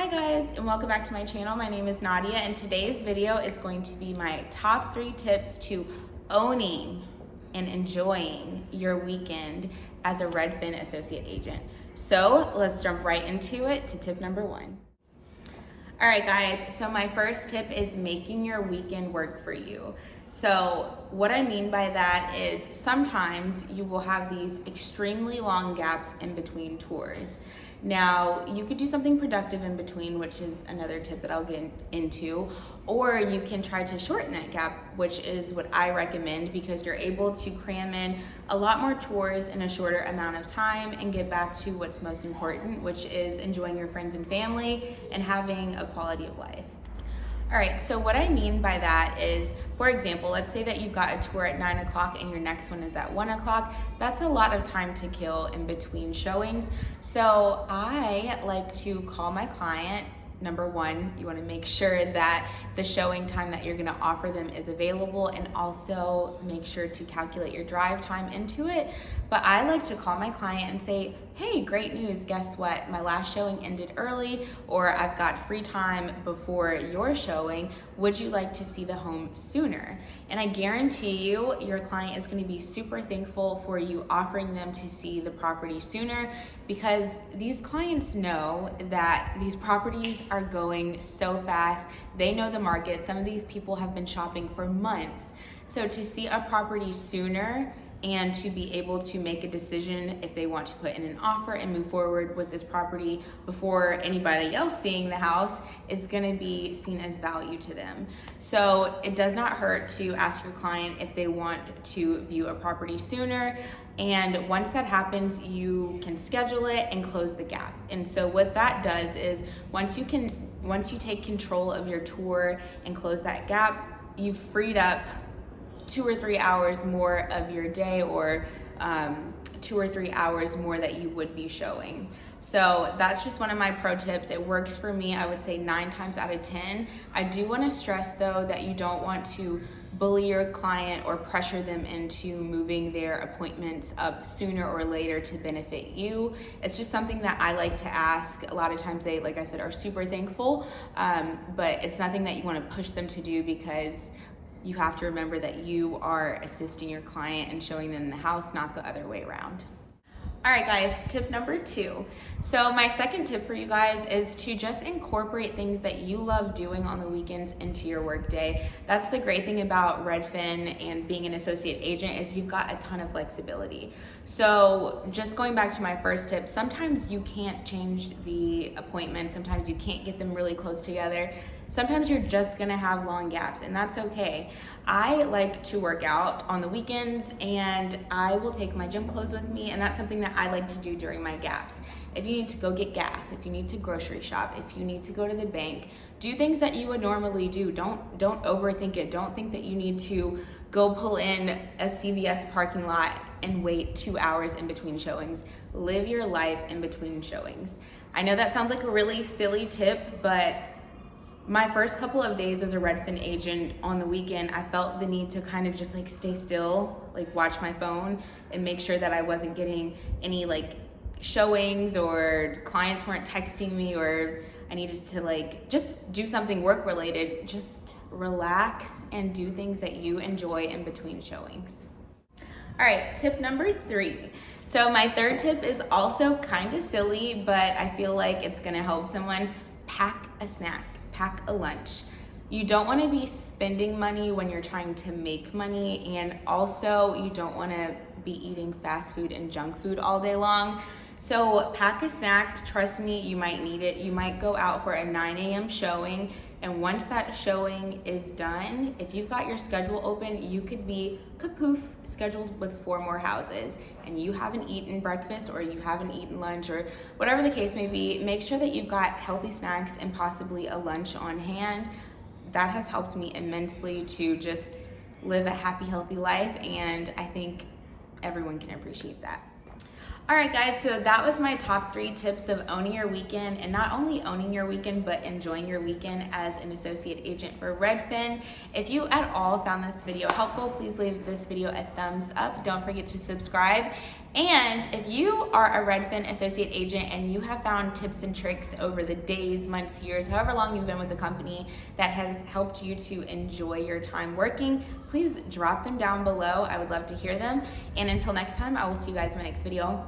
Hi guys, and welcome back to my channel. My name is Naadia, and today's video is going to be my top 3 tips to owning and enjoying your weekend as a Redfin associate agent. So let's jump right into it to tip number 1. All right guys, so my first tip is making your weekend work for you. So what I mean by that is sometimes you will have these extremely long gaps in between tours. Now, you could do something productive in between, which is another tip that I'll get into, or you can try to shorten that gap, which is what I recommend because you're able to cram in a lot more tours in a shorter amount of time and get back to what's most important, which is enjoying your friends and family and having a quality of life. All right, so what I mean by that is, for example, let's say that you've got a tour at 9 o'clock and your next one is at 1 o'clock. That's a lot of time to kill in between showings. So I like to call my client. Number 1, you want to make sure that the showing time that you're going to offer them is available, and also make sure to calculate your drive time into it. But I like to call my client and say, hey, great news, guess what? My last showing ended early, or I've got free time before your showing. Would you like to see the home sooner? And I guarantee you, your client is going to be super thankful for you offering them to see the property sooner, because these clients know that these properties are going so fast. They know the market. Some of these people have been shopping for months. So to see a property sooner and to be able to make a decision if they want to put in an offer and move forward with this property before anybody else seeing the house is going to be seen as value to them. So it does not hurt to ask your client if they want to view a property sooner. And once that happens, you can schedule it and close the gap. And so what that does is once you take control of your tour and close that gap, you've freed up 2 or 3 hours more of your day, or 2 or 3 hours more that you would be showing. So that's just one of my pro tips. It works for me, I would say 9 times out of 10. I do want to stress though that you don't want to bully your client or pressure them into moving their appointments up sooner or later to benefit you. It's just something that I like to ask. A lot of times they, like I said, are super thankful, but it's nothing that you want to push them to do, because you have to remember that you are assisting your client and showing them the house, not the other way around. All right guys, tip number 2. So my second tip for you guys is to just incorporate things that you love doing on the weekends into your workday. That's the great thing about Redfin and being an associate agent, is you've got a ton of flexibility. So just going back to my first tip, sometimes you can't change the appointments, sometimes you can't get them really close together. Sometimes you're just gonna have long gaps, and that's okay. I like to work out on the weekends, and I will take my gym clothes with me, and that's something that I like to do during my gaps. If you need to go get gas, if you need to grocery shop, if you need to go to the bank, do things that you would normally do. Don't overthink it. Don't think that you need to go pull in a CVS parking lot and wait 2 hours in between showings. Live your life in between showings. I know that sounds like a really silly tip, but my first couple of days as a Redfin agent on the weekend, I felt the need to kind of just like stay still, like watch my phone and make sure that I wasn't getting any like showings or clients weren't texting me, or I needed to like just do something work related. Just relax and do things that you enjoy in between showings. All right, tip number 3. So my third tip is also kind of silly, but I feel like it's gonna help someone. Pack a snack. Pack a lunch. You don't want to be spending money when you're trying to make money, and also you don't want to be eating fast food and junk food all day long. So pack a snack. Trust me, you might need it. You might go out for a 9 a.m. showing, and once that showing is done, if you've got your schedule open, you could be kapoof scheduled with 4 more houses, and you haven't eaten breakfast or you haven't eaten lunch or whatever the case may be. Make sure that you've got healthy snacks and possibly a lunch on hand. That has helped me immensely to just live a happy, healthy life, and I think everyone can appreciate that. All right guys, so that was my top 3 tips of owning your weekend, and not only owning your weekend, but enjoying your weekend as an associate agent for Redfin. If you at all found this video helpful, please leave this video a thumbs up. Don't forget to subscribe, And if you are a Redfin associate agent and you have found tips and tricks over the days, months, years, however long you've been with the company that has helped you to enjoy your time working, please drop them down below. I would love to hear them. And until next time, I will see you guys in my next video.